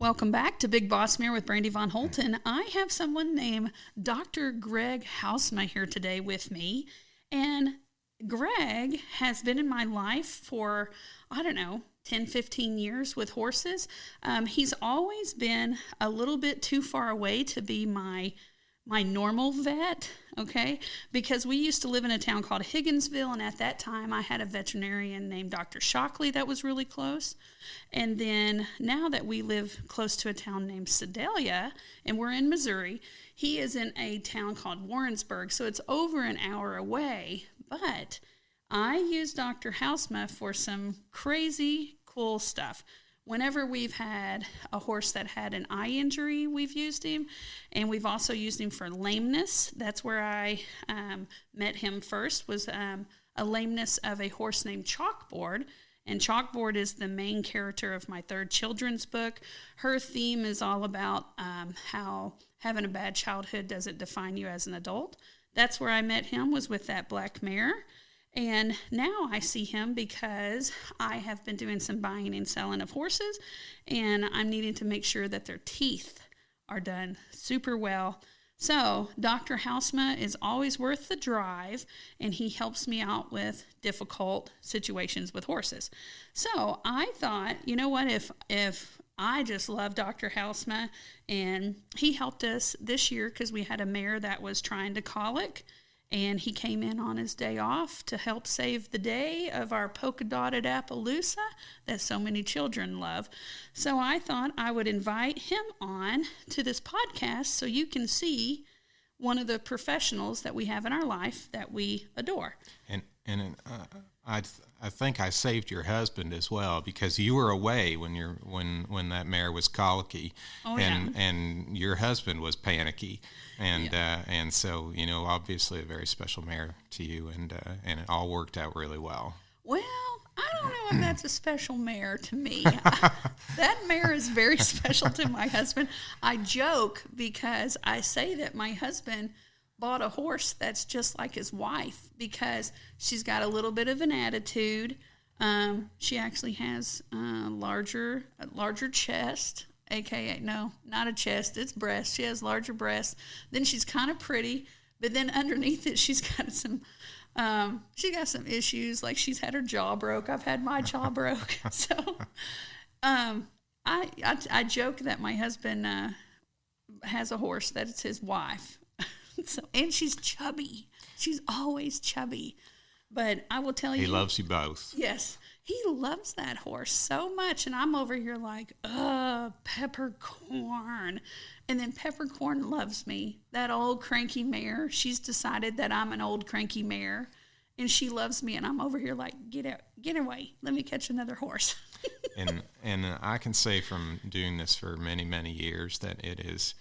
Welcome back to Big Boss Mare with Brandy Von Holten. I have someone named Dr. Greg Houtsma here today with me. And Greg has been in my life for, 10, 15 years with horses. He's always been a little bit too far away to be my normal vet, okay? Because we used to live in a town called Higginsville, and at that time I had a veterinarian named Dr. Shockley that was really close. And then now that we live close to a town named Sedalia, and we're in Missouri, he is in a town called Warrensburg, so it's over an hour away. But I use Dr. Houtsma for some crazy cool stuff. Whenever we've had a horse that had an eye injury, we've used him. And we've also used him for lameness. That's where I met him first, was a lameness of a horse named Chalkboard. And Chalkboard is the main character of my third children's book. Her theme is all about how having a bad childhood doesn't define you as an adult. That's where I met him, was with that black mare. And now I see him because I have been doing some buying and selling of horses, and I'm needing to make sure that their teeth are done super well. So Dr. Houtsma is always worth the drive, and he helps me out with difficult situations with horses. So I thought, you know what, if I just love Dr. Houtsma, and he helped us this year because we had a mare that was trying to colic. And he came in on his day off to help save the day of our polka-dotted Appaloosa that so many children love. So I thought I would invite him on to this podcast so you can see one of the professionals that we have in our life that we adore. And I think I saved your husband as well, because you were away when that mare was colicky, and your husband was panicky, and so obviously a very special mare to you, and it all worked out really well. Well, I don't know if that's a special mare to me. That mare is very special to my husband. I joke because I say that my husband bought a horse that's just like his wife, because she's got a little bit of an attitude. She actually has a larger chest, aka, no, not a chest, it's breast. She has larger breasts. Then she's kind of pretty, but then underneath it, she's got some issues. Like, she's had her jaw broke. I've had my jaw broke. So, I joke that my husband has a horse that's his wife. So, and she's chubby. She's always chubby. But I will tell you, he loves you both. Yes, he loves that horse so much. And I'm over here like, Peppercorn. And then Peppercorn loves me. That old cranky mare. She's decided that I'm an old cranky mare. And she loves me. And I'm over here like, get away. Let me catch another horse. and I can say from doing this for many, many years that it is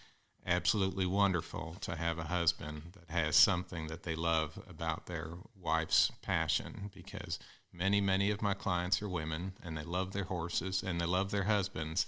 absolutely wonderful to have a husband that has something that they love about their wife's passion, because many of my clients are women, and they love their horses and they love their husbands,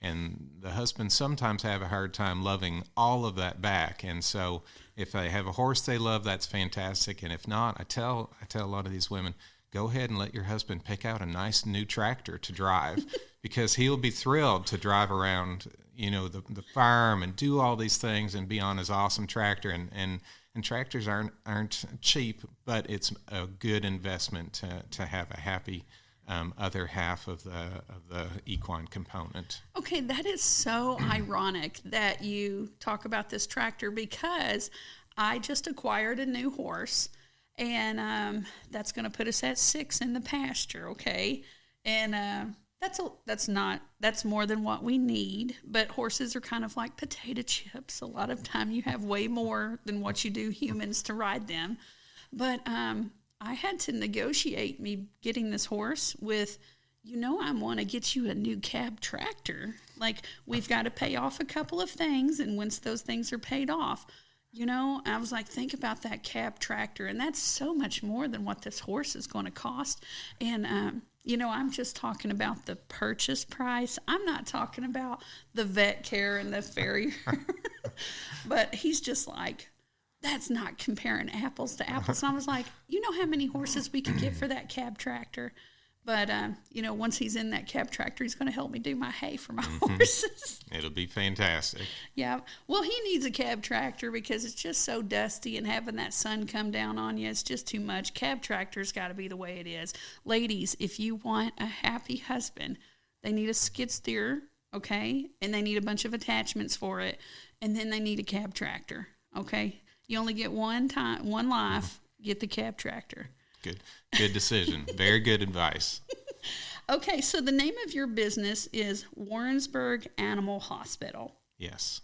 and the husbands sometimes have a hard time loving all of that back. And so if they have a horse they love, that's fantastic. And if not, I tell a lot of these women, go ahead and let your husband pick out a nice new tractor to drive, because he'll be thrilled to drive around the farm and do all these things and be on his awesome tractor. And tractors aren't cheap, but it's a good investment to have a happy other half of the equine component. Okay, that is so ironic that you talk about this tractor, because I just acquired a new horse, and that's going to put us at 6 in the pasture. Okay, and that's more than what we need, but horses are kind of like potato chips. A lot of time you have way more than what you do humans to ride them. But I had to negotiate me getting this horse with, I want to get you a new cab tractor. Like, we've got to pay off a couple of things, and once those things are paid off, I was like, think about that cab tractor, and that's so much more than what this horse is going to cost. And I'm just talking about the purchase price. I'm not talking about the vet care and the farrier. But he's just like, that's not comparing apples to apples. And I was like, you know how many horses we could get for that cab tractor? But, once he's in that cab tractor, he's going to help me do my hay for my horses. It'll be fantastic. Yeah. Well, he needs a cab tractor because it's just so dusty, and having that sun come down on you, it's just too much. Cab tractor's got to be the way it is. Ladies, if you want a happy husband, they need a skid steer, okay? And they need a bunch of attachments for it. And then they need a cab tractor, okay? You only get one life, get the cab tractor. Good decision. Very good advice. Okay, so the name of your business is Warrensburg Animal Hospital. Yes.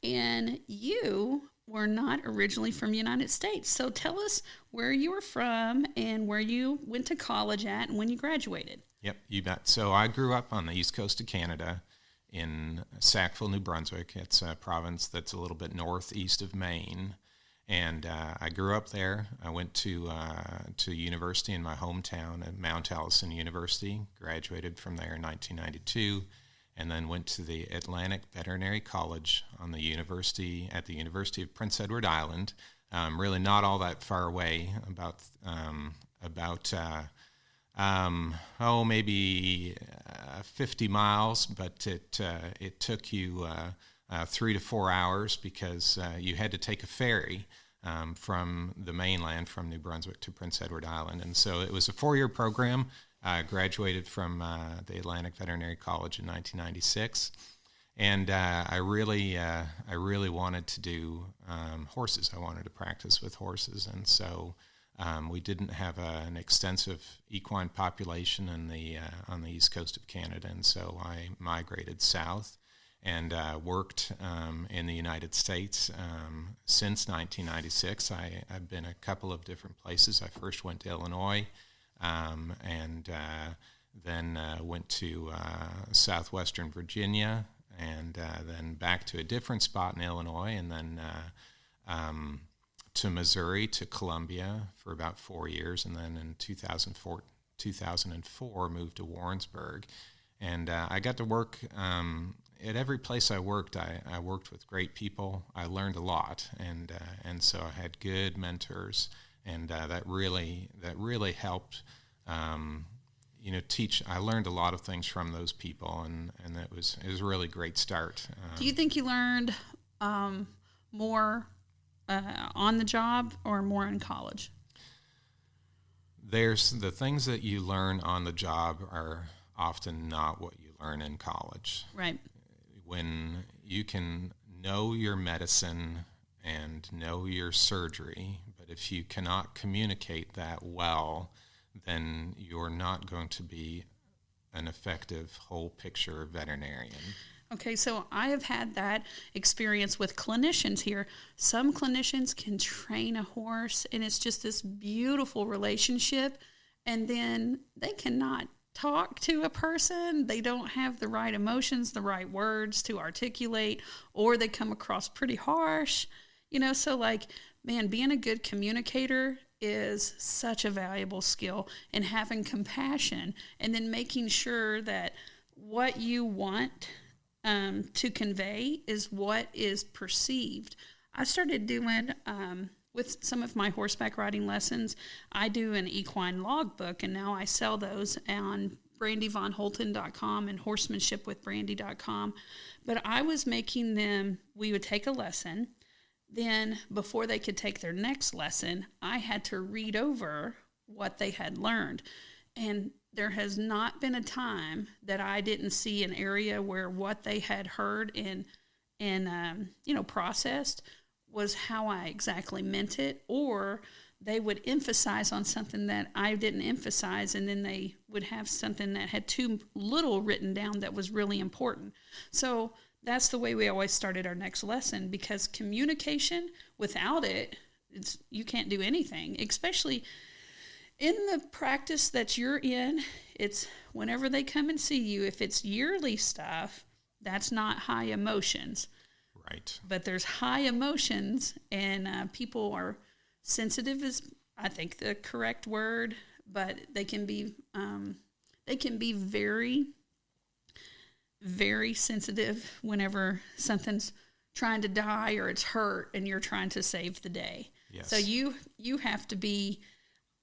And you were not originally from the United States. So tell us where you were from and where you went to college at and when you graduated. Yep, you bet. So I grew up on the east coast of Canada in Sackville, New Brunswick. It's a province that's a little bit northeast of Maine. And I grew up there. I went to university in my hometown at Mount Allison University, graduated from there in 1992, and then went to the Atlantic Veterinary College at the University of Prince Edward Island. Really not all that far away, maybe 50 miles, but it took you 3 to 4 hours because you had to take a ferry from the mainland, from New Brunswick to Prince Edward Island. And so it was a 4-year program. I graduated from the Atlantic Veterinary College in 1996. And I really wanted to do horses. I wanted to practice with horses. And so we didn't have an extensive equine population on the east coast of Canada. And so I migrated south and worked in the United States since 1996. I've been a couple of different places. I first went to Illinois and then went to southwestern Virginia and then back to a different spot in Illinois and then to Missouri, to Columbia for about 4 years. And then in 2004 moved to Warrensburg. And I got to work at every place I worked. I worked with great people. I learned a lot, and so I had good mentors, and that really helped. Teach. I learned a lot of things from those people, and it was a really great start. Do you think you learned more on the job or more in college? There's the things that you learn on the job are often not what you learn in college. Right. When you can know your medicine and know your surgery, but if you cannot communicate that well, then you're not going to be an effective whole picture veterinarian. Okay, so I have had that experience with clinicians here. Some clinicians can train a horse, and it's just this beautiful relationship, and then they cannot talk to a person. They don't have the right emotions, the right words to articulate, or they come across pretty harsh. So being a good communicator is such a valuable skill, and having compassion and then making sure that what you want to convey is what is perceived. I started doing with some of my horseback riding lessons, I do an equine logbook, and now I sell those on brandybonholten.com and horsemanshipwithbrandy.com. But I was making them, we would take a lesson, then before they could take their next lesson, I had to read over what they had learned. And there has not been a time that I didn't see an area where what they had heard and processed was how I exactly meant it, or they would emphasize on something that I didn't emphasize, and then they would have something that had too little written down that was really important. So that's the way we always started our next lesson, because communication, without it, you can't do anything, especially in the practice that you're in. It's whenever they come and see you, if it's yearly stuff, that's not high emotions. Right. But there's high emotions, and people are sensitive is, I think, the correct word, but they can be very, very sensitive whenever something's trying to die or it's hurt and you're trying to save the day. Yes. So you have to be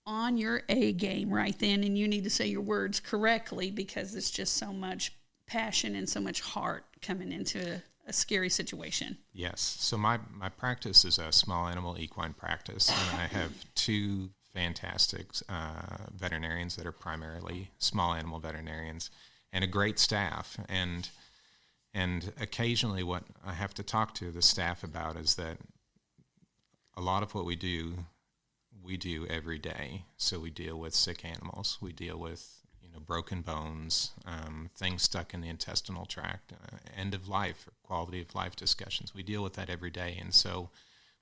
on your A game right then, and you need to say your words correctly because it's just so much passion and so much heart coming into a scary situation. Yes. So my practice is a small animal equine practice, and I have two fantastic veterinarians that are primarily small animal veterinarians, and a great staff. And occasionally what I have to talk to the staff about is that a lot of what we do every day. So we deal with sick animals. We deal with broken bones, things stuck in the intestinal tract, end of life, quality of life discussions. We deal with that every day. And so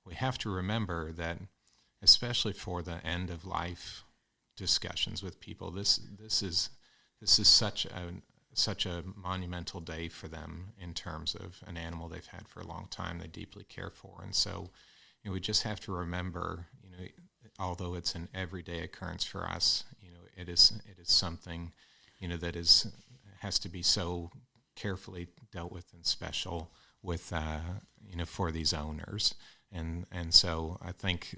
we have to remember that, especially for the end of life discussions with people, this is such a monumental day for them in terms of an animal they've had for a long time, they deeply care for. And so we just have to remember, although it's an everyday occurrence for us, it is something, that has to be so carefully dealt with and special with, for these owners. And so I think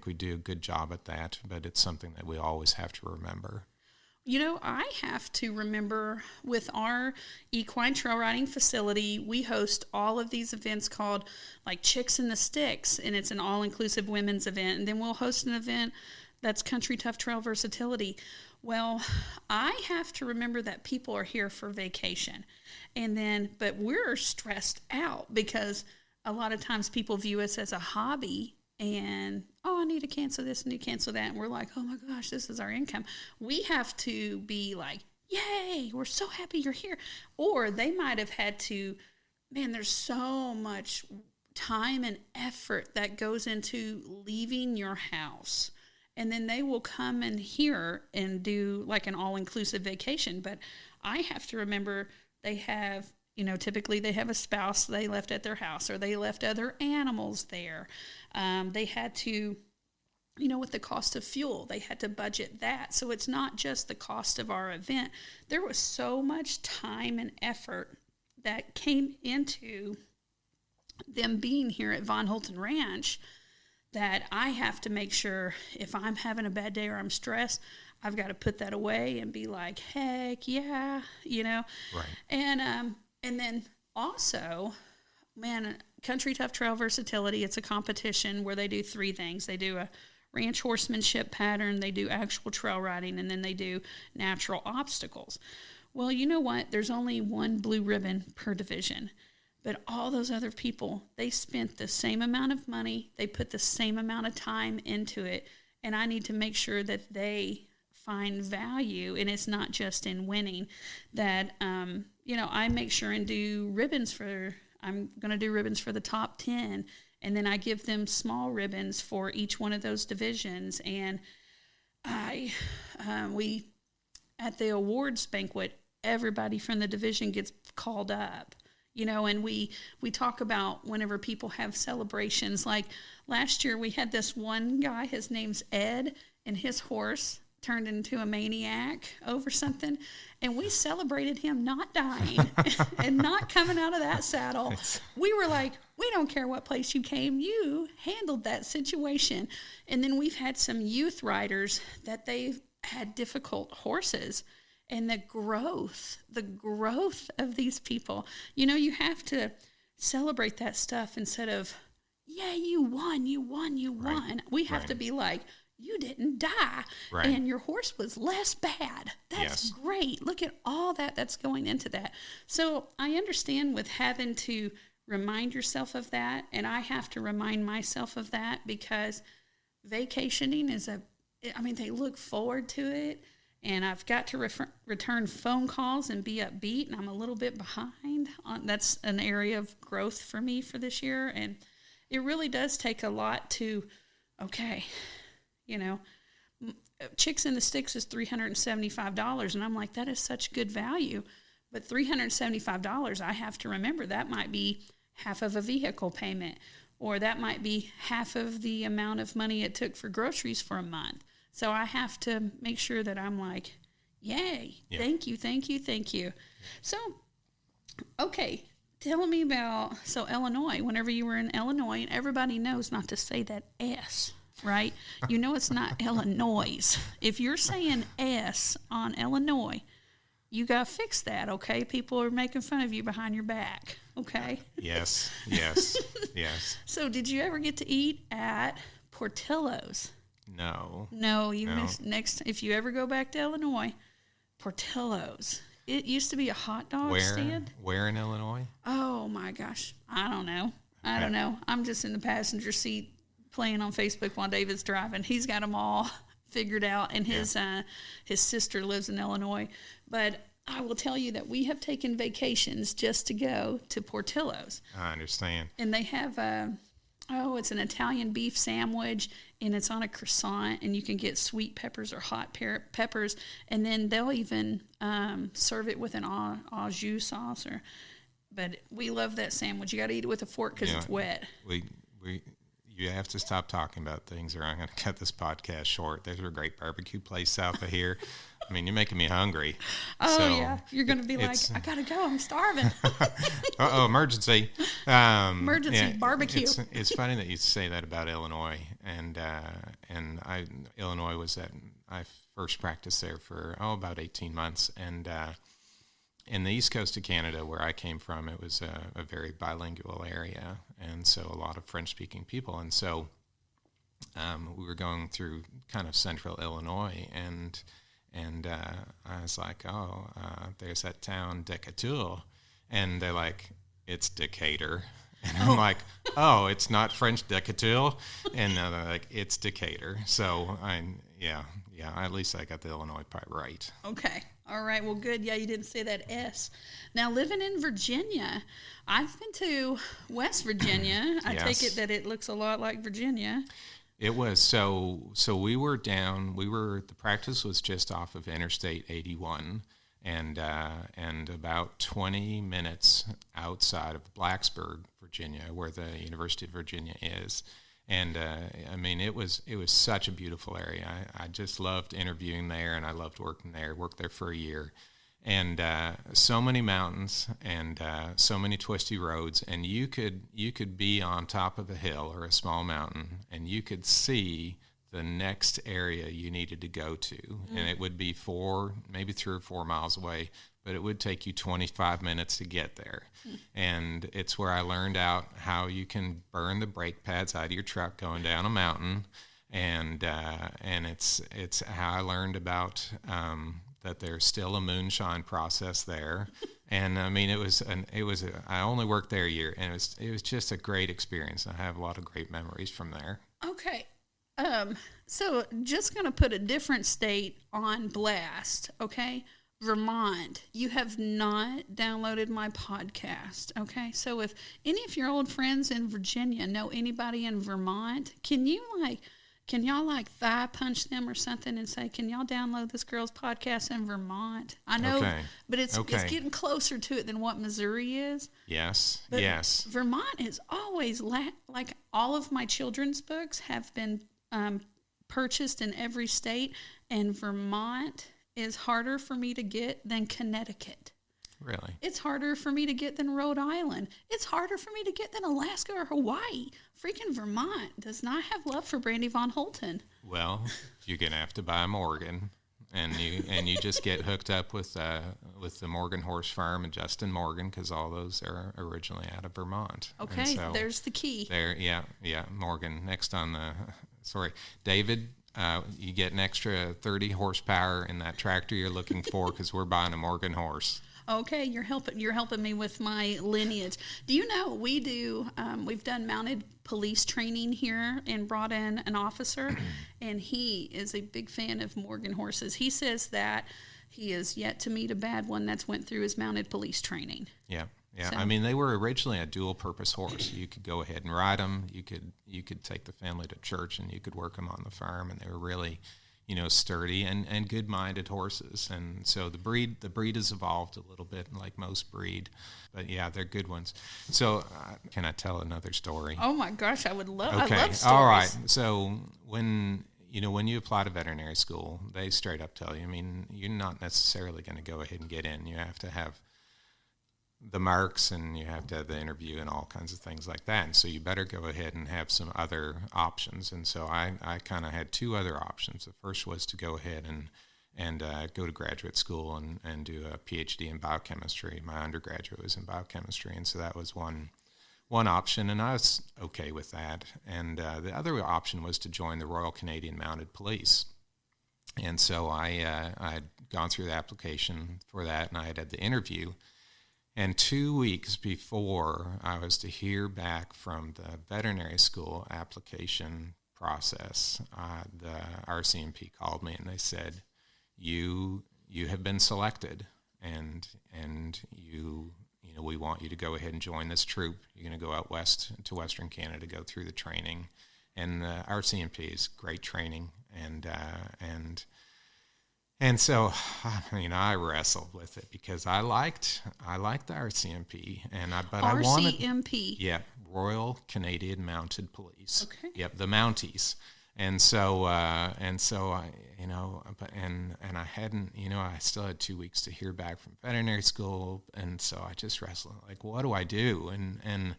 we do a good job at that, but it's something that we always have to remember. I have to remember with our equine trail riding facility, we host all of these events called like Chicks in the Sticks, and it's an all-inclusive women's event. And then we'll host an event that's Country Tough Trail Versatility. Well, I have to remember that people are here for vacation. But we're stressed out because a lot of times people view us as a hobby and, I need to cancel this, I need to cancel that. And we're like, oh my gosh, this is our income. We have to be like, yay, we're so happy you're here. Or they might have had to, there's so much time and effort that goes into leaving your house. And then they will come in here and do like an all-inclusive vacation. But I have to remember they have, typically they have a spouse they left at their house, or they left other animals there. They had to, with the cost of fuel, they had to budget that. So it's not just the cost of our event. There was so much time and effort that came into them being here at Von Holten Ranch that I have to make sure if I'm having a bad day or I'm stressed, I've got to put that away and be like, heck yeah, Right. And then also, Country Tough Trail Versatility, it's a competition where they do three things. They do a ranch horsemanship pattern, they do actual trail riding, and then they do natural obstacles. Well, you know what? There's only one blue ribbon per division. But all those other people, they spent the same amount of money, they put the same amount of time into it, and I need to make sure that they find value, and it's not just in winning, that, I make sure and do ribbons I'm going to do ribbons for the top 10, and then I give them small ribbons for each one of those divisions, and we, at the awards banquet, everybody from the division gets called up. And we talk about whenever people have celebrations. Like last year, we had this one guy, his name's Ed, and his horse turned into a maniac over something. And we celebrated him not dying and not coming out of that saddle. We were like, we don't care what place you came. You handled that situation. And then we've had some youth riders that they've had difficult horses. And the growth of these people, you have to celebrate that stuff instead of, yeah, you won. Right. We have to be like, you didn't die, right. And your horse was less bad. That's great. Look at all that's going into that. So I understand with having to remind yourself of that, and I have to remind myself of that because vacationing they look forward to it. And I've got to return phone calls and be upbeat, and I'm a little bit behind. That's an area of growth for me for this year, and it really does take a lot to, Chicks in the Sticks is $375, and I'm like, that is such good value. But $375, I have to remember that might be half of a vehicle payment, or that might be half of the amount of money it took for groceries for a month. So I have to make sure that I'm like, yay, Thank you. So, okay, tell me about, Illinois, whenever you were in Illinois, and everybody knows not to say that S right? You know it's not Illinois. If you're saying S on Illinois, you got to fix that, okay? People are making fun of you behind your back, okay? Yes. So did you ever get to eat at Portillo's? No. No, you missed next. If you ever go back to Illinois, Portillo's. It used to be a hot dog stand. Where in Illinois? Oh my gosh, I don't know. I'm just in the passenger seat playing on Facebook while David's driving. He's got them all figured out, and his sister lives in Illinois. But I will tell you that we have taken vacations just to go to Portillo's. I understand. And they have it's an Italian beef sandwich, and it's on a croissant, and you can get sweet peppers or hot peppers, and then they'll even serve it with an au jus sauce. But we love that sandwich. You got to eat it with a fork because it's wet. You have to stop talking about things, or I'm going to cut this podcast short. There's a great barbecue place south of here. I mean, you're making me hungry. Oh, so yeah. You're going to be like, I got to go. I'm starving. Emergency. Emergency barbecue. It's funny that you say that about Illinois. Illinois was I first practiced there for, about 18 months. And in the east coast of Canada, where I came from, it was a very bilingual area. And so a lot of French-speaking people. And so we were going through kind of central Illinois, and I was like, there's that town, Decatur. And they're like, it's Decatur. And I'm like, it's not French Decatur. And they're like, it's Decatur. So, at least I got the Illinois part right. Okay. All right. Well, good. Yeah, you didn't say that S. Now, living in Virginia, I've been to West Virginia. I take it that it looks a lot like Virginia. It was. So we were down, the practice was just off of Interstate 81 and about 20 minutes outside of Blacksburg, Virginia, where the University of Virginia is. And, it was such a beautiful area. I just loved interviewing there, and I loved working there. Worked there for a year. And so many mountains and so many twisty roads, and you could be on top of a hill or a small mountain, and you could see the next area you needed to go to, and it would be maybe 3 or 4 miles away, but it would take you 25 minutes to get there. And it's where I learned out how you can burn the brake pads out of your truck going down a mountain, and it's how I learned about that there's still a moonshine process there. And I only worked there a year, and it was just a great experience. I have a lot of great memories from there. Okay. So just going to put a different state on blast, okay? Vermont. You have not downloaded my podcast, okay? So if any of your old friends in Virginia know anybody in Vermont, can y'all thigh punch them or something and say, can y'all download this girl's podcast in Vermont? I know, but it's getting closer to it than what Missouri is. Yes, but yes. Vermont is always, like all of my children's books have been purchased in every state, and Vermont is harder for me to get than Connecticut. Really? It's harder for me to get than Rhode Island. It's harder for me to get than Alaska or Hawaii. Freaking Vermont does not have love for Brandy Von Holten. Well, you're gonna have to buy a Morgan, and you just get hooked up with the Morgan Horse Farm and Justin Morgan, because all those are originally out of Vermont. Okay, so there's the key. Morgan. Next on the David. You get an extra 30 horsepower in that tractor you're looking for, because we're buying a Morgan horse. Okay, you're helping me with my lineage. Do you know we've done mounted police training here and brought in an officer, and he is a big fan of Morgan horses. He says that he is yet to meet a bad one that's went through his mounted police training. Yeah. So, they were originally a dual-purpose horse. You could go ahead and ride them. You could take the family to church, and you could work them on the farm. And they were really, sturdy and good-minded horses. And so the breed has evolved a little bit, like most breed. But yeah, they're good ones. So can I tell another story? Oh my gosh, I would love. Okay, I love stories. All right. So when you apply to veterinary school, they straight up tell you. You're not necessarily going to go ahead and get in. You have to have the marks, and you have to have the interview and all kinds of things like that. And so you better go ahead and have some other options. And so I kind of had two other options. The first was to go ahead and go to graduate school and do a PhD in biochemistry. My undergraduate was in biochemistry, and so that was one option, and I was okay with that. And the other option was to join the Royal Canadian Mounted Police. And so I had gone through the application for that, and I had the interview. And 2 weeks before I was to hear back from the veterinary school application process, the RCMP called me and they said, "You have been selected, and we want you to go ahead and join this troop. You're going to go out west to Western Canada, go through the training." And RCMP is great training, and so, I wrestled with it because I liked the RCMP, but I wanted RCMP. Yeah, Royal Canadian Mounted Police. Okay. Yep, the Mounties. And so I, I hadn't, I still had 2 weeks to hear back from veterinary school, and so I just wrestled like, what do I do? And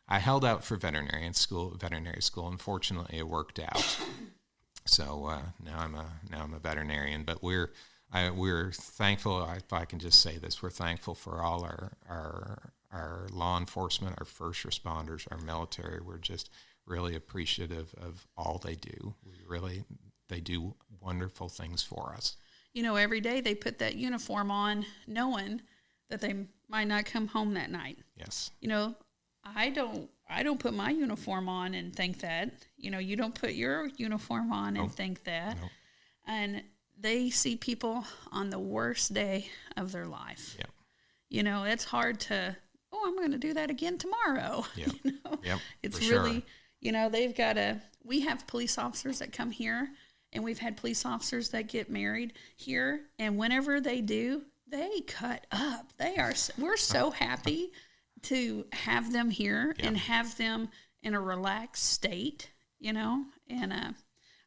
I held out for veterinary school. Unfortunately, it worked out. So now I'm a veterinarian, but we're thankful. If I can just say this, we're thankful for all our law enforcement, our first responders, our military. We're just really appreciative of all they do. They do wonderful things for us. Every day they put that uniform on, knowing that they might not come home that night. Yes. I don't put my uniform on and think that. You don't put your uniform on and think that. Nope. And they see people on the worst day of their life. Yeah. It's hard to, I'm going to do that again tomorrow. Yep. Yep. It's for really, sure. They've we have police officers that come here, and we've had police officers that get married here. And whenever they do, they cut up. We're so happy to have them here and have them in a relaxed state, and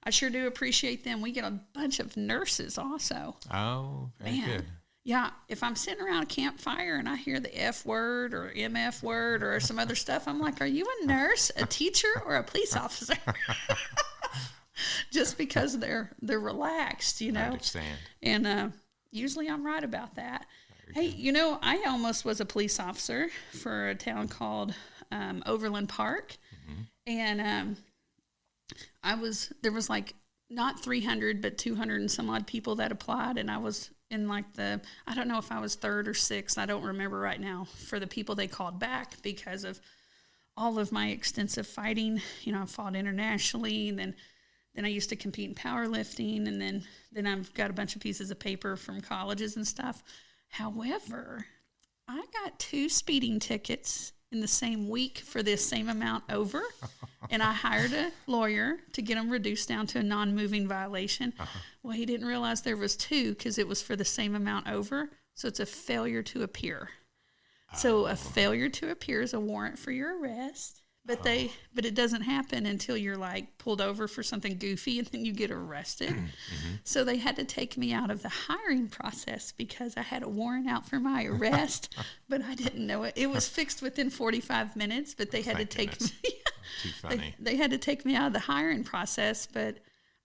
I sure do appreciate them. We get a bunch of nurses also. Oh, very good. Yeah, if I'm sitting around a campfire and I hear the F word or MF word or some other stuff, I'm like, are you a nurse, a teacher, or a police officer? Just because they're relaxed, I understand. And usually I'm right about that. Hey, I almost was a police officer for a town called Overland Park. Mm-hmm. And there was like not 300, but 200 and some odd people that applied. And I was in I don't know if I was third or sixth. I don't remember right now for the people they called back because of all of my extensive fighting. I fought internationally, and then I used to compete in powerlifting, and then I've got a bunch of pieces of paper from colleges and stuff. However, I got 2 speeding tickets in the same week for this same amount over, and I hired a lawyer to get them reduced down to a non-moving violation. Uh-huh. Well, he didn't realize there was 2 because it was for the same amount over, so it's a failure to appear. Oh. So a failure to appear is a warrant for your arrest. But it doesn't happen until you're pulled over for something goofy and then you get arrested. Mm-hmm. So they had to take me out of the hiring process because I had a warrant out for my arrest, but I didn't know it. It was fixed within 45 minutes, but they had to take me. Too funny. They had to take me out of the hiring process, but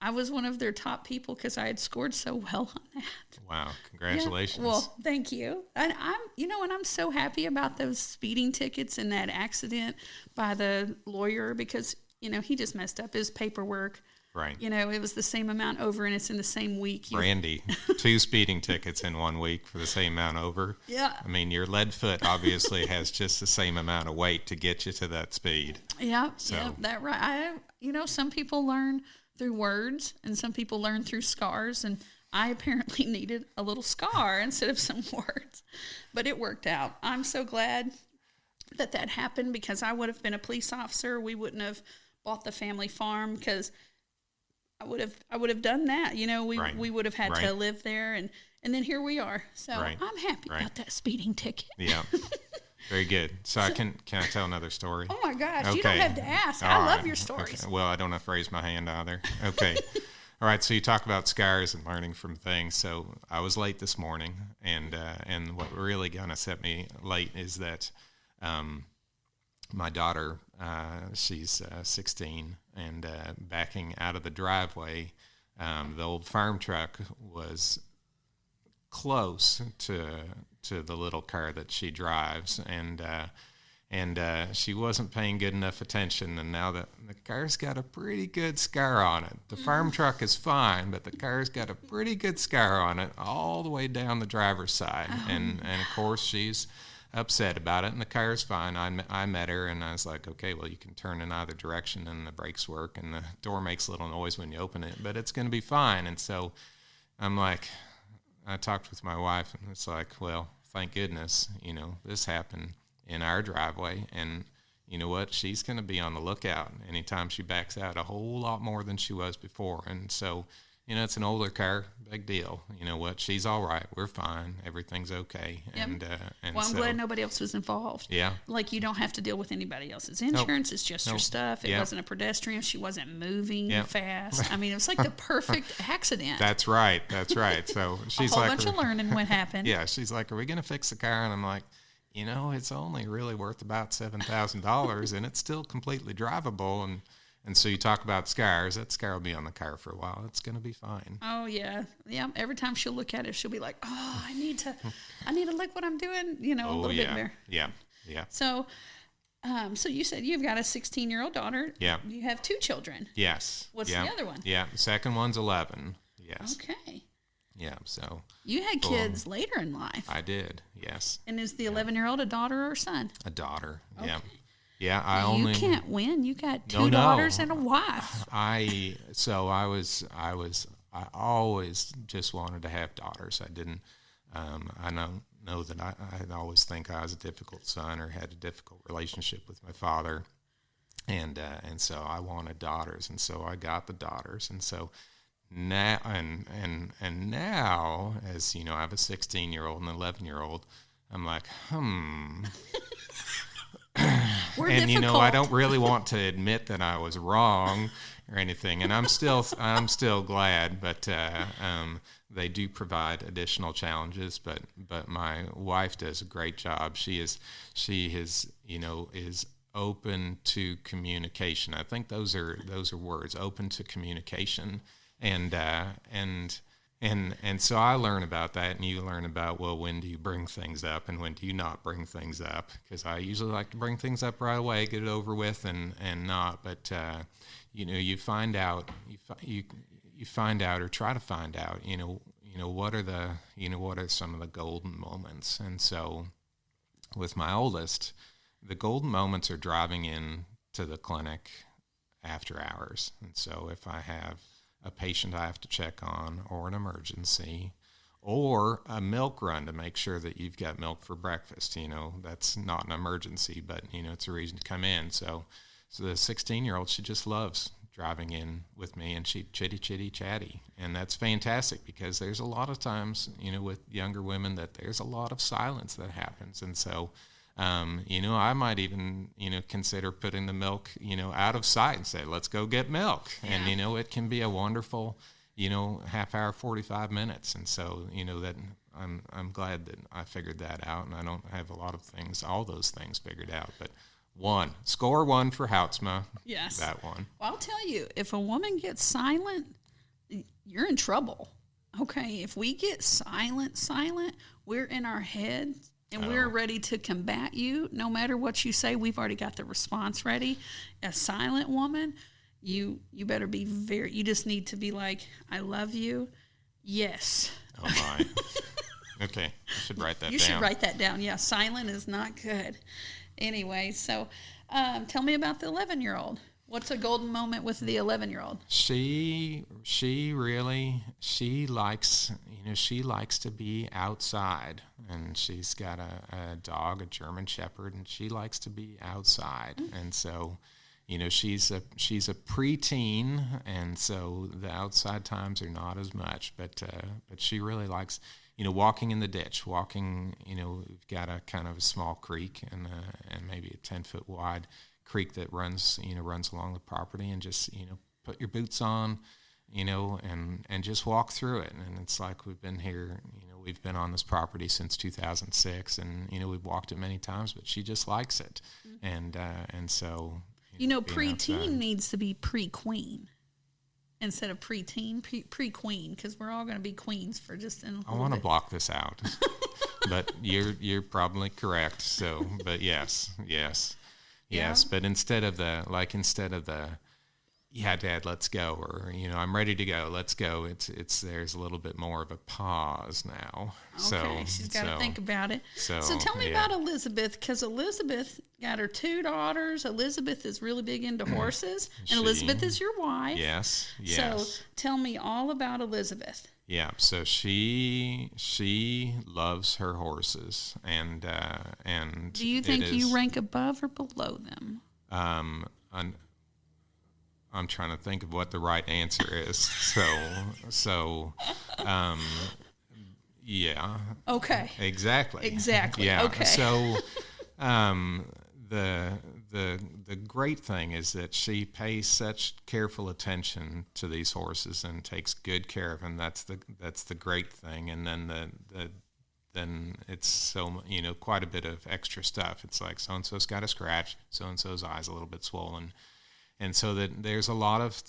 I was one of their top people because I had scored so well on that. Wow. Congratulations. Yeah, well, thank you. And I'm so happy about those speeding tickets and that accident by the lawyer because, he just messed up his paperwork. Right. It was the same amount over and it's in the same week. Brandy, 2 speeding tickets in 1 week for the same amount over. Yeah. I mean, your lead foot obviously has just the same amount of weight to get you to that speed. Yeah. So. Yeah, that right. Some people learn through words and some people learn through scars, and I apparently needed a little scar instead of some words, but it worked out. I'm so glad that happened because I would have been a police officer. We wouldn't have bought the family farm because I would have done that. We would have had to live there, and then here we are. So I'm happy about that speeding ticket. Yeah. Very good. So can I tell another story? Oh my gosh, okay. You don't have to ask. I love your stories. Okay. Well, I don't have to raise my hand either. Okay. All right, so you talk about scars and learning from things. So I was late this morning, And what really gonna set me late is that my daughter, she's 16, and backing out of the driveway, the old farm truck was close to the little car that she drives, and she wasn't paying good enough attention, and now the car's got a pretty good scar on it. The farm truck is fine, but the car's got a pretty good scar on it all the way down the driver's side, and of course she's upset about it, and the car's fine. I met her, and I was like, okay, well, you can turn in either direction, and the brakes work, and the door makes a little noise when you open it, but it's going to be fine. And so I'm like, I talked with my wife, and it's like, well, thank goodness, this happened in our driveway, and you know what? She's going to be on the lookout anytime she backs out a whole lot more than she was before. And so, it's an older car, big deal. You know what? She's all right. We're fine. Everything's okay. Yep. And well, I'm glad nobody else was involved. Yeah. Like, you don't have to deal with anybody else's insurance. Nope. It's just your stuff. It wasn't a pedestrian. She wasn't moving fast. I mean, it was like the perfect accident. That's right. So she's a whole bunch of learning what happened. Yeah. She's like, are we going to fix the car? And I'm like, it's only really worth about $7,000, and it's still completely drivable. And so you talk about scars. That scar will be on the car for a while. It's going to be fine. Oh yeah. Every time she'll look at it, she'll be like, "Oh, I need to look what I'm doing." A little bit there. Yeah. So you said you've got a 16-year-old daughter. Yeah. You have 2 children. Yes. What's the other one? Yeah. The second one's 11. Yes. Okay. Yeah. So you had kids later in life. I did. Yes. And is the 11-year-old a daughter or son? A daughter. Okay. Yeah. Yeah, You can't win. You got 2 daughters and a wife. I always just wanted to have daughters. I didn't. I know that I always think I was a difficult son or had a difficult relationship with my father, and so I wanted daughters, and so I got the daughters, and so now and now, as I have a 16-year-old and an 11-year-old, I'm like, We're and difficult. I don't really want to admit that I was wrong or anything, and I'm still glad, but they do provide additional challenges. But my wife does a great job. She is open to communication. I think those are words, open to communication, and so I learn about that, and you learn about, well, when do you bring things up and when do you not bring things up? Because I usually like to bring things up right away, get it over with, and not. But you find out, you find out or try to find out, what are some of the golden moments? And so with my oldest, the golden moments are driving in to the clinic after hours. And so if I have a patient I have to check on, or an emergency, or a milk run to make sure that you've got milk for breakfast, that's not an emergency, but it's a reason to come in. So the 16-year-old, she just loves driving in with me, and she chitty chatty, and that's fantastic, because there's a lot of times with younger women that there's a lot of silence that happens. And so I might even, consider putting the milk, out of sight and say, let's go get milk. Yeah. And, it can be a wonderful, half hour, 45 minutes. And so, that I'm glad that I figured that out, and I don't have all those things figured out, but score 1 for Houtsma. Yes. That one. Well, I'll tell you, if a woman gets silent, you're in trouble. Okay. If we get silent, we're in our head. And we're ready to combat you. No matter what you say, we've already got the response ready. A silent woman, you better be you just need to be like, I love you. Yes. Oh, my. Okay. I should write that down. You should write that down. Yeah, silent is not good. Anyway, so tell me about the 11-year-old. What's a golden moment with the 11-year-old? She likes to be outside, and she's got a dog, a German Shepherd, and she likes to be outside. Mm-hmm. And so, she's a preteen, and so the outside times are not as much, but she really likes, walking in the ditch, we've got a kind of a small creek and maybe a 10-foot wide creek that runs along the property, and just, put your boots on, and just walk through it. And it's like we've been here, we've been on this property since 2006, and we've walked it many times, but she just likes it, and so preteen needs to be pre-queen instead of preteen, pre-queen, because we're all going to be queens for just in a little I want to bit. block this out, but you're probably correct. So, but yes, but instead of the yeah, Dad, let's go, or I'm ready to go, let's go. It's there's a little bit more of a pause now. Okay, she's got to think about it. So tell me about Elizabeth, because Elizabeth got her 2 daughters. Elizabeth is really big into horses, and Elizabeth is your wife. Yes. So tell me all about Elizabeth. Yeah, so she loves her horses, and do you think you rank above or below them? I'm trying to think of what the right answer is. So, yeah. Okay. Exactly. Yeah. Okay. So, the great thing is that she pays such careful attention to these horses and takes good care of them. That's the great thing. And then then it's so quite a bit of extra stuff. It's like so and so's got a scratch, so and so's eye's a little bit swollen. And so that there's a lot of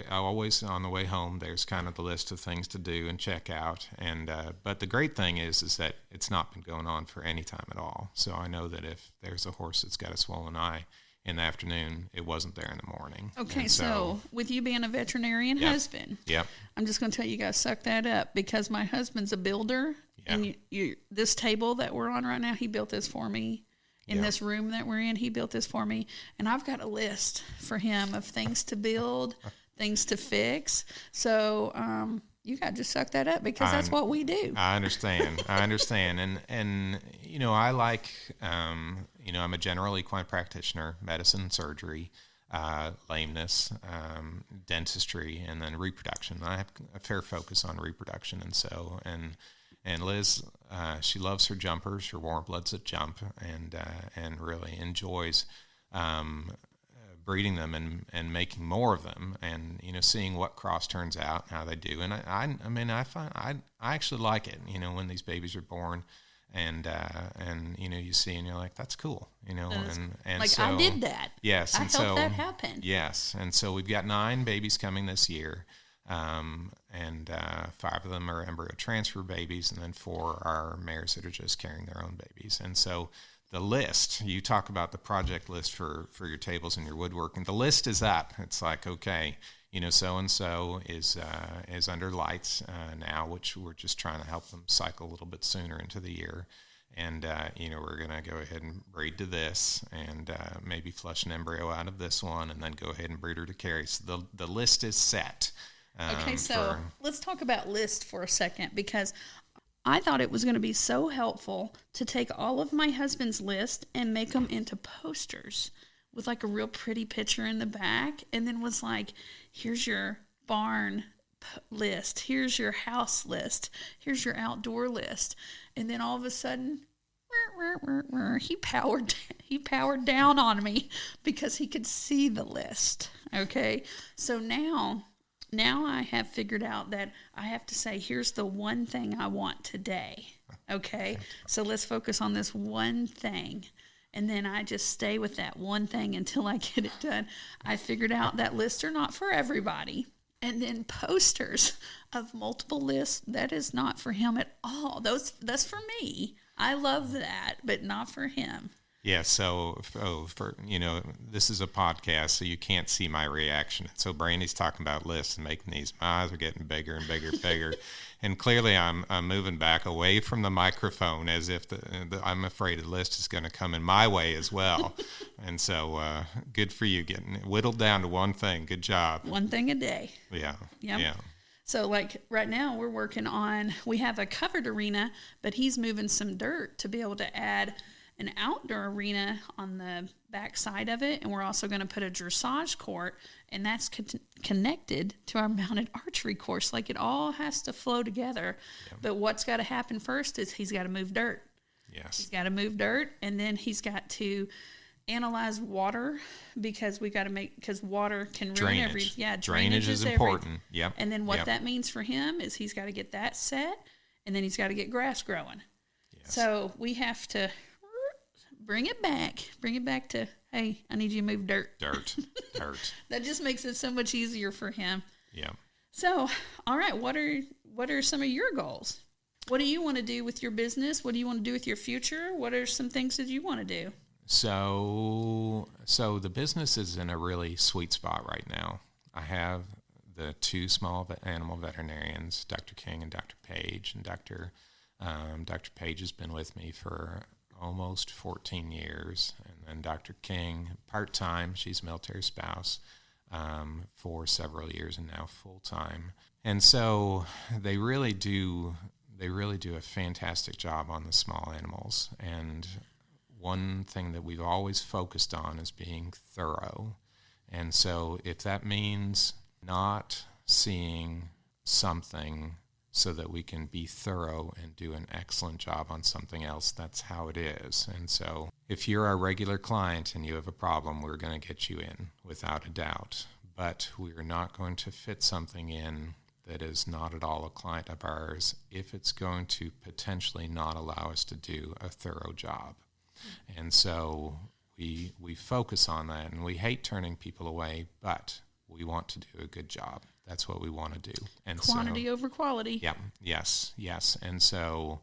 always on the way home, there's kind of the list of things to do and check out. And but the great thing is that it's not been going on for any time at all. So I know that if there's a horse that's got a swollen eye in the afternoon, it wasn't there in the morning. Okay, so with you being a veterinarian husband, I'm just going to tell you guys, suck that up, because my husband's a builder, and this table that we're on right now, he built this for me. In this room that we're in, he built this for me, and I've got a list for him of things to build, things to fix. So you got to just suck that up, because that's what we do. I understand, and I like I'm a general equine practitioner, medicine, surgery, lameness, dentistry, and then reproduction. I have a fair focus on reproduction, and Liz, she loves her jumpers, her warm bloods that jump, and really enjoys breeding them and making more of them, and seeing what cross turns out, how they do. And I actually like it. When these babies are born, and you see, and you're like, that's cool. And like, so, I did that. Yes, I and helped so that happen. Yes, and so we've got 9 babies coming this year. And 5 of them are embryo transfer babies, and then 4 are mares that are just carrying their own babies. And so the list, you talk about the project list for your tables and your woodworking. The list is up. It's like, okay, so-and-so is under lights now, which we're just trying to help them cycle a little bit sooner into the year. And, we're going to go ahead and breed to this, and maybe flush an embryo out of this one, and then go ahead and breed her to carry. So the list is set. Okay, so let's talk about list for a second, because I thought it was going to be so helpful to take all of my husband's list and make them into posters with like a real pretty picture in the back, and then was like, here's your barn list, here's your house list, here's your outdoor list. And then all of a sudden, he powered down on me because he could see the list. Okay, so now I have figured out that I have to say, here's the one thing I want today. Okay, so let's focus on this one thing. And then I just stay with that one thing until I get it done. I figured out that lists are not for everybody. And then posters of multiple lists, that is not for him at all. That's for me. I love that, but not for him. Yeah, so for this is a podcast, so you can't see my reaction. So Brandy's talking about lists and making these. My eyes are getting bigger and bigger and bigger, and clearly I'm moving back away from the microphone as if I'm afraid the list is going to come in my way as well. And so good for you, getting it whittled down to one thing. Good job. One thing a day. Yeah. Yep. Yeah. So like right now we're working on. We have a covered arena, but he's moving some dirt to be able to add an outdoor arena on the back side of it, and we're also going to put a dressage court, and that's connected to our mounted archery course. Like, it all has to flow together. Yep. But what's got to happen first is he's got to move dirt. Yes. He's got to move dirt, and then he's got to analyze water, because we got to because water can ruin drainage is important. Yep. And then what that means for him is he's got to get that set. and then he's got to get grass growing. Yes. So we have to bring it back to, hey, I need you to move dirt. Dirt. That just makes it so much easier for him. Yeah. So, all right, what are some of your goals? What do you want to do with your business? What do you want to do with your future? What are some things that you want to do? So the business is in a really sweet spot right now. I have the two small animal veterinarians, Dr. King and Dr. Page, and Dr. Page has been with me for almost 14 years, and then Dr. King, part-time, she's a military spouse, for several years, and now full-time. And so they really do a fantastic job on the small animals. And one thing that we've always focused on is being thorough. And so if that means not seeing something so that we can be thorough and do an excellent job on something else, that's how it is. And so if you're our regular client and you have a problem, we're going to get you in without a doubt. But we're not going to fit something in that is not at all a client of ours if it's going to potentially not allow us to do a thorough job. And so we focus on that, and we hate turning people away, but we want to do a good job. That's what we want to do. And quantity over quality. Yeah. Yes. And so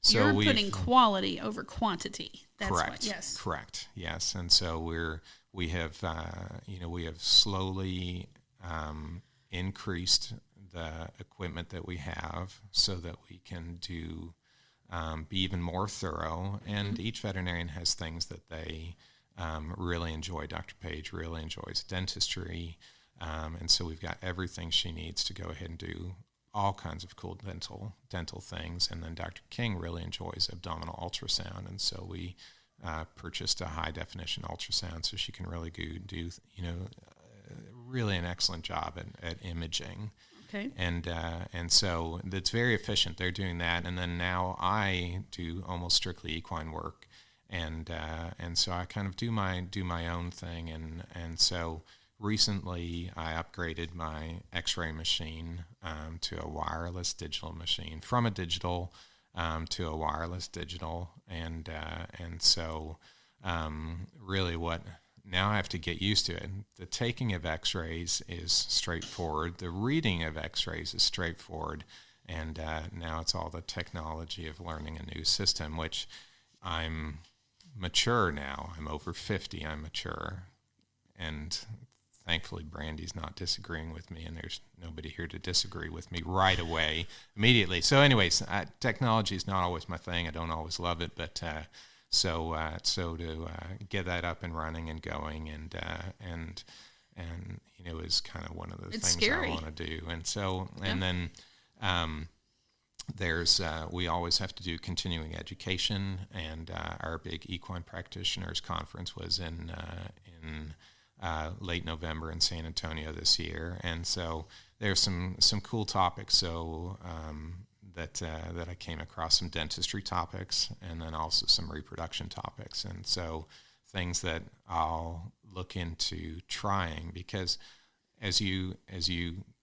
you're putting quality over quantity. That's correct. Yes. Correct. Yes. And so we have slowly increased the equipment that we have so that we can do be even more thorough. And each veterinarian has things that they really enjoy. Dr. Page really enjoys dentistry. And so we've got everything she needs to go ahead and do all kinds of cool dental things. And then Dr. King really enjoys abdominal ultrasound. And so we purchased a high-definition ultrasound so she can really do really an excellent job at imaging. Okay. And so it's very efficient. They're doing that. And then now I do almost strictly equine work. And so I kind of do my own thing. And so recently, I upgraded my X-ray machine to a wireless digital machine, from a digital to a wireless digital, and so really what now I have to get used to it. The taking of X-rays is straightforward. The reading of X-rays is straightforward, and now it's all the technology of learning a new system, which I'm mature now. I'm over 50. I'm mature, and thankfully, Brandy's not disagreeing with me, and there's nobody here to disagree with me right away, immediately. So anyways, technology is not always my thing. I don't always love it, but so to get that up and running and going and is kind of one of the things scary. I want to do. And so, and then there's we always have to do continuing education, and our big equine practitioners conference was in late November in San Antonio this year, and so there's some cool topics. So that I came across, some dentistry topics, and then also some reproduction topics, and so things that I'll look into trying, because as you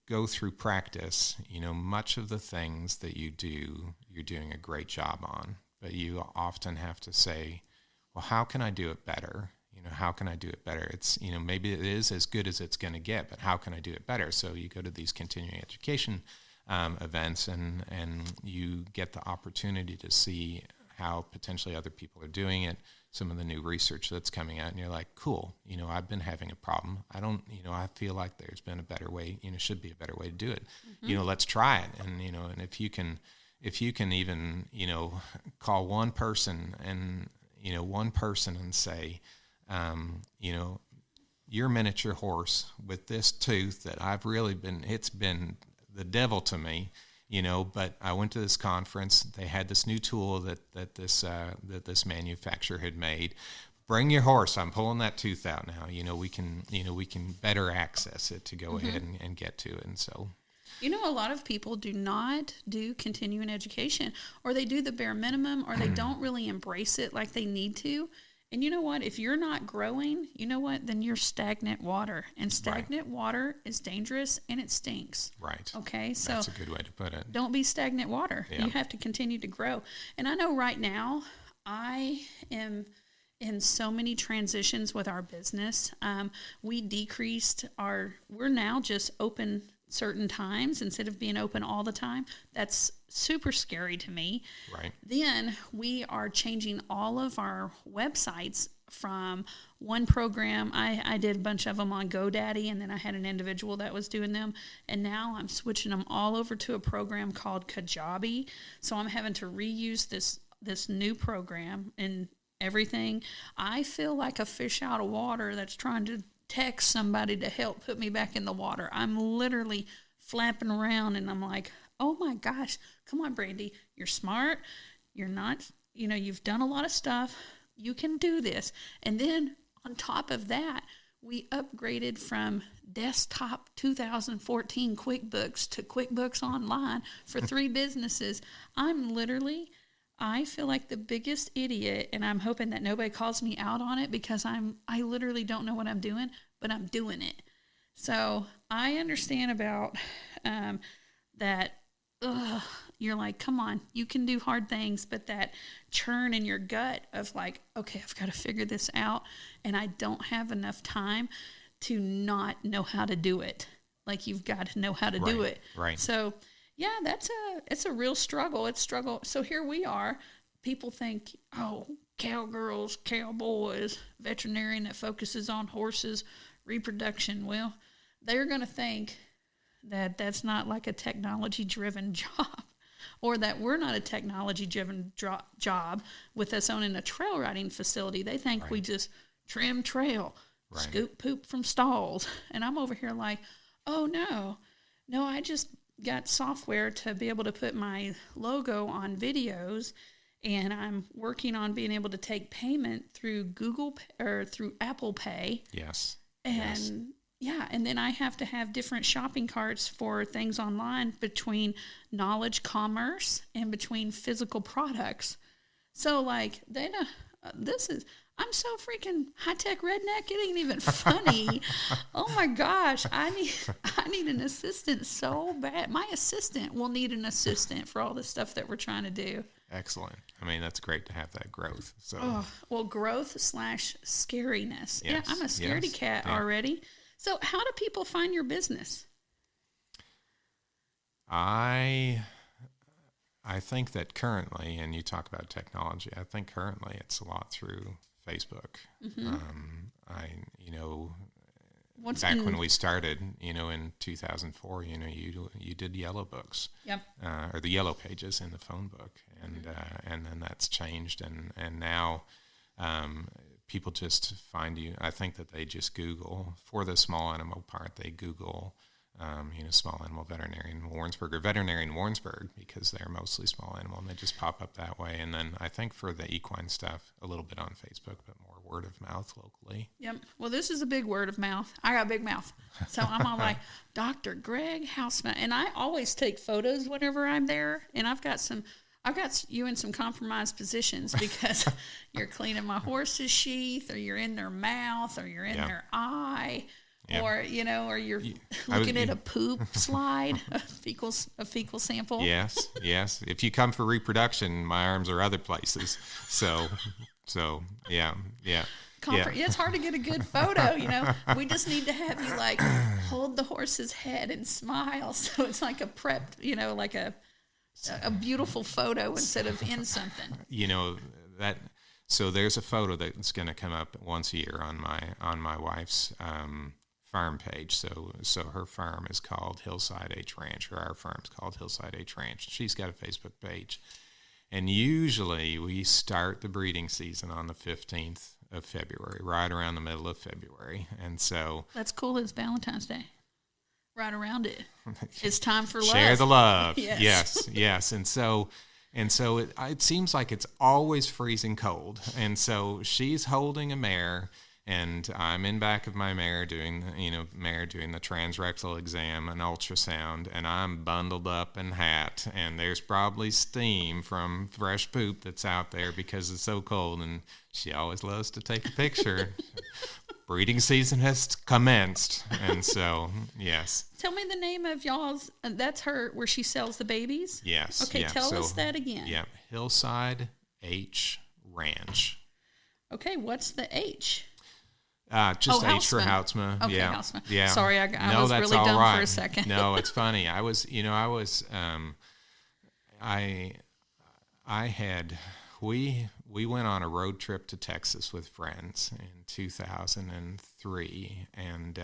go through practice, much of the things that you do, you're doing a great job on, but you often have to say, well, how can I do it better? How can I do it better? It's, maybe it is as good as it's going to get, but how can I do it better? So you go to these continuing education events, and you get the opportunity to see how potentially other people are doing it, some of the new research that's coming out, and you're like, cool, I've been having a problem. I feel like there's been a better way, should be a better way to do it. Let's try it. And, and if you can even, call one person and say, your miniature horse with this tooth that it's been the devil to me, but I went to this conference. They had this new tool that this manufacturer had made. Bring your horse. I'm pulling that tooth out now. We can better access it to go ahead and get to it. And so, a lot of people do not do continuing education, or they do the bare minimum, or they don't really embrace it like they need to. And you know what? If you're not growing, you know what? Then you're stagnant water. And stagnant water is dangerous and it stinks. Right. Okay? So that's a good way to put it. Don't be stagnant water. Yeah. You have to continue to grow. And I know right now I am in so many transitions with our business. We decreased we're now just open certain times instead of being open all the time. That's super scary to me. Right. Then we are changing all of our websites from one program. I did a bunch of them on GoDaddy, and then I had an individual that was doing them. And now I'm switching them all over to a program called Kajabi. So I'm having to reuse this new program and everything. I feel like a fish out of water that's trying to text somebody to help put me back in the water. I'm literally flapping around, and I'm like, oh my gosh, come on, Brandy. You're smart. You're not, you've done a lot of stuff. You can do this. And then on top of that, we upgraded from desktop 2014 QuickBooks to QuickBooks Online for 3 businesses. I feel like the biggest idiot, and I'm hoping that nobody calls me out on it because I literally don't know what I'm doing, but I'm doing it. So I understand about that. You're like, come on, you can do hard things, but that churn in your gut of like, okay, I've got to figure this out, and I don't have enough time to not know how to do it. Like, you've got to know how to do it. Right. So yeah, it's a real struggle. It's struggle. So here we are. People think, oh, cowgirls, cowboys, veterinarian that focuses on horses, reproduction. Well, they're going to think that that's not like a technology-driven job, or that we're not a technology-driven job with us owning a trail riding facility. They think we just trim trail, scoop poop from stalls. And I'm over here like, oh, no, I just got software to be able to put my logo on videos, and I'm working on being able to take payment through Google or through Apple Pay. Yes. And and then I have to have different shopping carts for things online between knowledge commerce and between physical products. So like I'm so freaking high-tech redneck, it ain't even funny. Oh my gosh, I need an assistant so bad. My assistant will need an assistant for all the stuff that we're trying to do. Excellent. I mean, that's great to have that growth. So growth / scariness. Yes. Yeah, I'm a scaredy cat already. So how do people find your business? I think that currently, and you talk about technology, I think currently it's a lot through Facebook. Mm-hmm. When we started, in 2004, you did yellow books, or the yellow pages in the phone book, and then that's changed, and now people just find you. I think that they just Google for the small animal part. They Google, small animal veterinarian Warrensburg or veterinarian Warrensburg, because they're mostly small animal, and they just pop up that way. And then I think for the equine stuff, a little bit on Facebook, but more word of mouth locally. Yep. Well, this is a big word of mouth. I got a big mouth. So I'm all like, Dr. Greg Houtsma. And I always take photos whenever I'm there. And I've got you in some compromised positions because you're cleaning my horse's sheath, or you're in their mouth, or you're in their eye. Yeah. Or you're looking at a poop slide, a fecal sample. Yes. If you come for reproduction, my arms are other places. So yeah. It's hard to get a good photo. We just need to have you like hold the horse's head and smile, so it's like a prep. Like a beautiful photo instead of in something. That. So there's a photo that's going to come up once a year on my wife's farm page. So her farm is called Hillside H Ranch, or our farm's called Hillside H Ranch. She's got a Facebook page. And usually we start the breeding season on the 15th of February, right around the middle of February. And so that's cool. It's Valentine's Day. Right around it. It's time for love. Share the love. Yes. Yes. And so it seems like it's always freezing cold. And so she's holding a mare, and I'm in back of my mare doing the transrectal exam and ultrasound, and I'm bundled up in hat, and there's probably steam from fresh poop that's out there because it's so cold, and she always loves to take a picture. Breeding season has commenced, and so, yes. Tell me the name of y'all's, that's her, where she sells the babies? Yes. Okay, tell us that again. Yeah, Hillside H Ranch. Okay, what's the H? Just H for Houtsma. Okay, yeah. Houtsma. Yeah. Sorry, I was really dumb for a second. No, it's funny. We went on a road trip to Texas with friends in 2003, and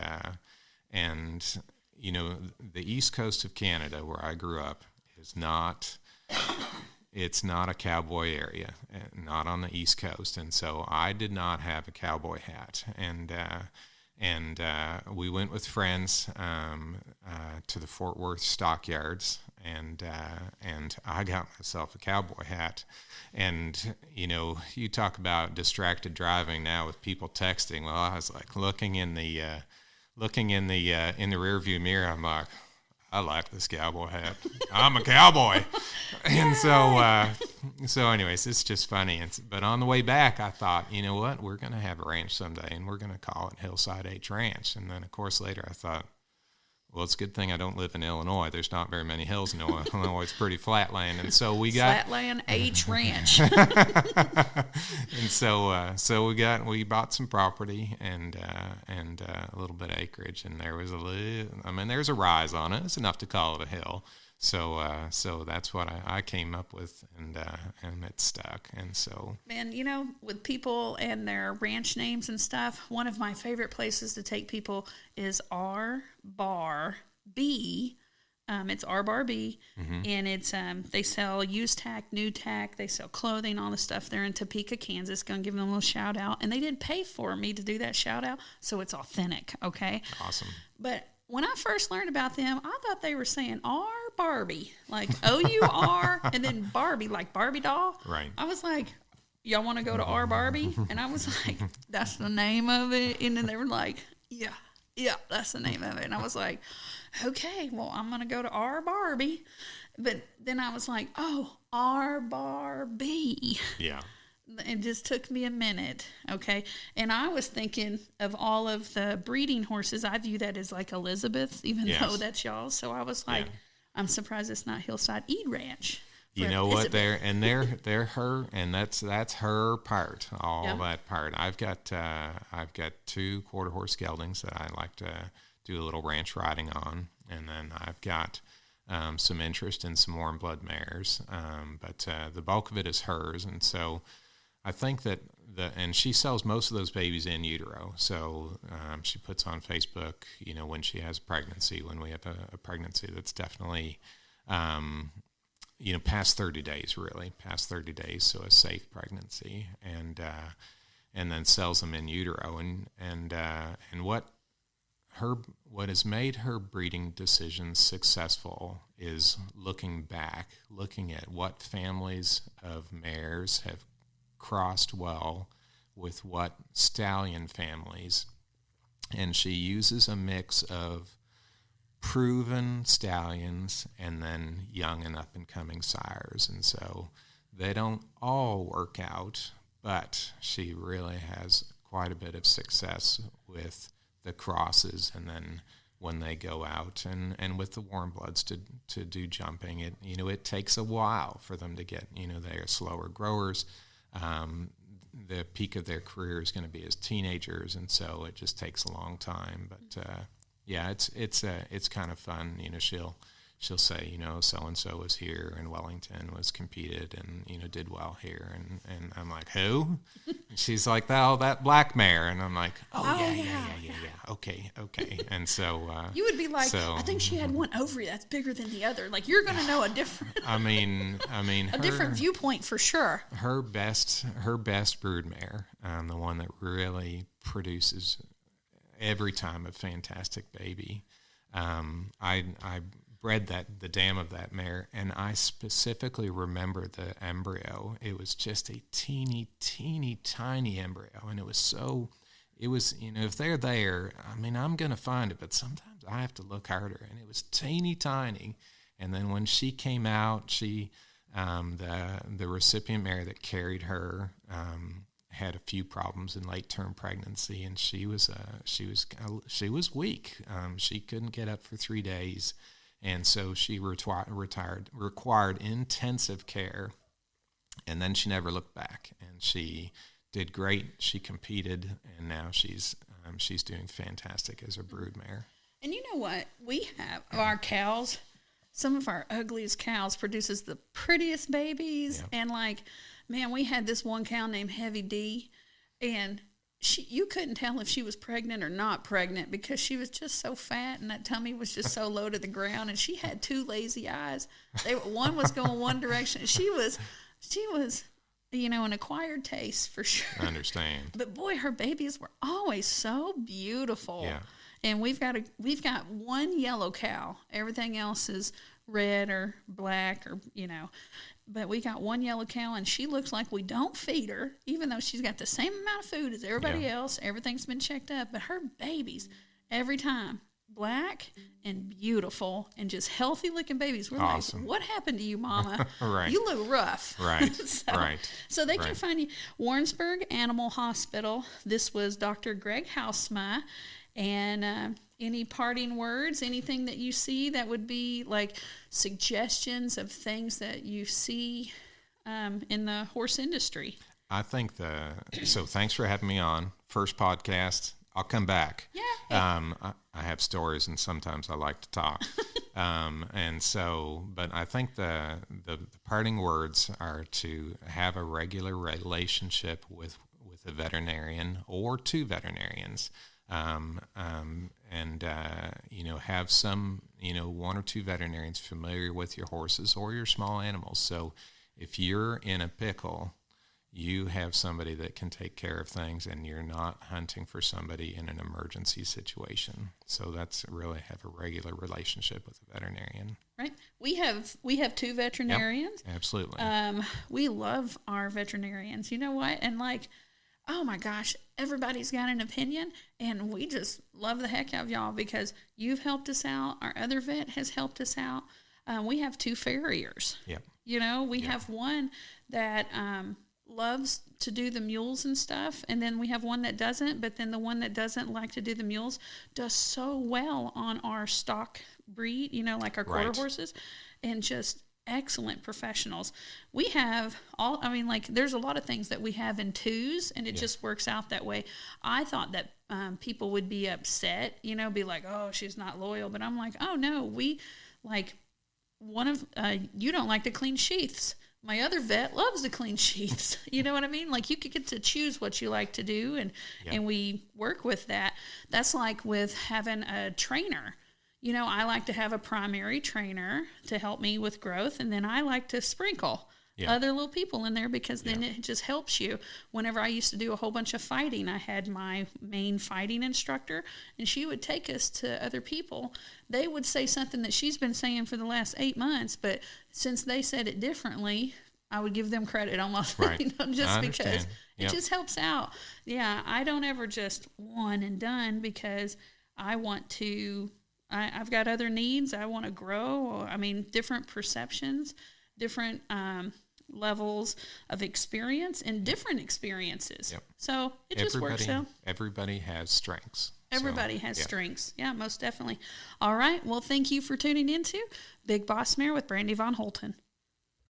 the east coast of Canada, where I grew up, is not. It's not a cowboy area, not on the East Coast, and so I did not have a cowboy hat, and we went with friends to the Fort Worth stockyards, and I got myself a cowboy hat, and you talk about distracted driving now with people texting. Well, I was like looking in the rearview mirror. I'm like, I like this cowboy hat. I'm a cowboy. And so anyways, it's just funny. But on the way back, I thought, you know what? We're going to have a ranch someday, and we're going to call it Hillside H Ranch. And then, of course, later I thought, well, it's a good thing I don't live in Illinois. There's not very many hills in Illinois. Illinois is pretty flat land. And so we got... Flatland H Ranch. And so we bought some property and a little bit of acreage, and there was there's a rise on it. It's enough to call it a hill. So that's what I came up with, and it stuck. And so, and with people and their ranch names and stuff, one of my favorite places to take people is R Bar B. It's R Bar B, and it's they sell used tack, new tack. They sell clothing, all the stuff. They're in Topeka, Kansas. Gonna give them a little shout out, and they didn't pay for me to do that shout out, so it's authentic. Okay, awesome. But when I first learned about them, I thought they were saying R Barbie, like O-U-R, and then Barbie, like Barbie doll. Right. I was like, y'all want to go to R Barbie? And I was like, that's the name of it. And then they were like, yeah, that's the name of it. And I was like, okay, well, I'm going to go to R Barbie. But then I was like, oh, R Barbie. Yeah. It just took me a minute, okay? And I was thinking of all of the breeding horses. I view that as like Elizabeth, even though that's y'all. So I was like, I'm surprised it's not Hillside E Ranch. You know what? They're her, and that's her part. That part. I've got 2 quarter horse geldings that I like to do a little ranch riding on, and then I've got some interest in some warm blood mares. But the bulk of it is hers, and so I think that and she sells most of those babies in utero. So she puts on Facebook, when she has a pregnancy, when we have a pregnancy that's definitely, past 30 days, past 30 days. So a safe pregnancy, and then sells them in utero. And what has made her breeding decisions successful is looking at what families of mares have crossed well with what stallion families, and she uses a mix of proven stallions and then young and up and coming sires, and so they don't all work out, but she really has quite a bit of success with the crosses, and then when they go out and with the warm bloods to do jumping, it takes a while for them to get, they are slower growers. The peak of their career is going to be as teenagers, and so it just takes a long time. But it's kind of fun. She'll say, so and so was here in Wellington, was competed, and did well here, and I'm like, who? And she's like, that black mare, and I'm like, yeah, okay, and so you would be like, I think she had one ovary that's bigger than the other. Like, you're going to know a different. I mean, a different viewpoint for sure. Her best brood mare, the one that really produces every time a fantastic baby. I bred the dam of that mare, and I specifically remember the embryo. It was just a teeny tiny embryo, and it was so it was, if they're there, I mean, I'm going to find it, but sometimes I have to look harder. And it was teeny tiny. And then when she came out, the recipient mare that carried her had a few problems in late term pregnancy, and she was weak. She couldn't get up for 3 days, and so she required intensive care. And then she never looked back, and she did great. She competed, and now she's doing fantastic as a brood mare. And you know what? We have our cows. Some of our ugliest cows produces the prettiest babies. Yeah. And man, we had this one cow named Heavy D, and you couldn't tell if she was pregnant or not pregnant because she was just so fat and that tummy was just so low to the ground, and she had 2 lazy eyes. One was going one direction. She was, an acquired taste for sure. I understand. But boy, her babies were always so beautiful. Yeah. And we've got one yellow cow. Everything else is red or black or, But we got one yellow cow, and she looks like we don't feed her, even though she's got the same amount of food as everybody else. Everything's been checked up. But her babies, every time, black and beautiful and just healthy-looking babies. We're awesome. Like, what happened to you, Mama? Right. You look rough. Right, right. So they can find you. Warrensburg Animal Hospital. This was Dr. Greg Houtsma. And any parting words, anything that you see that would be like suggestions of things that you see in the horse industry? I think so thanks for having me on. First podcast. I'll come back. Yeah. I have stories, and sometimes I like to talk. But I think the parting words are to have a regular relationship with a veterinarian or 2 veterinarians. Have some, 1 or 2 veterinarians familiar with your horses or your small animals. So if you're in a pickle, you have somebody that can take care of things, and you're not hunting for somebody in an emergency situation. So that's really have a regular relationship with a veterinarian. Right. We have 2 veterinarians. Yep, absolutely. We love our veterinarians. You know what? And oh my gosh, everybody's got an opinion, and we just love the heck out of y'all because you've helped us out. Our other vet has helped us out. We have 2 farriers. Yep. We have one that loves to do the mules and stuff, and then we have one that doesn't, but then the one that doesn't like to do the mules does so well on our stock breed, like our quarter horses, and just excellent professionals. We have there's a lot of things that we have in 2s, and it just works out that way. I thought that people would be upset, be like, oh, she's not loyal. But I'm like, oh, no, we you don't like to clean sheaths. My other vet loves to clean sheaths. You know what I mean? You could get to choose what you like to do, and we work with that. That's like with having a trainer. I like to have a primary trainer to help me with growth, and then I like to sprinkle other little people in there because then it just helps you. Whenever I used to do a whole bunch of fighting, I had my main fighting instructor, and she would take us to other people. They would say something that she's been saying for the last 8 months, but since they said it differently, I would give them credit almost, just because it just helps out. Yeah, I don't ever just one and done because I want to... I've got other needs. I want to grow. Different perceptions, different levels of experience, and different experiences. Yep. So it just works out. Everybody has strengths. Everybody has strengths. Yeah, most definitely. All right. Well, thank you for tuning into Big Boss Mare with Brandy Von Holten.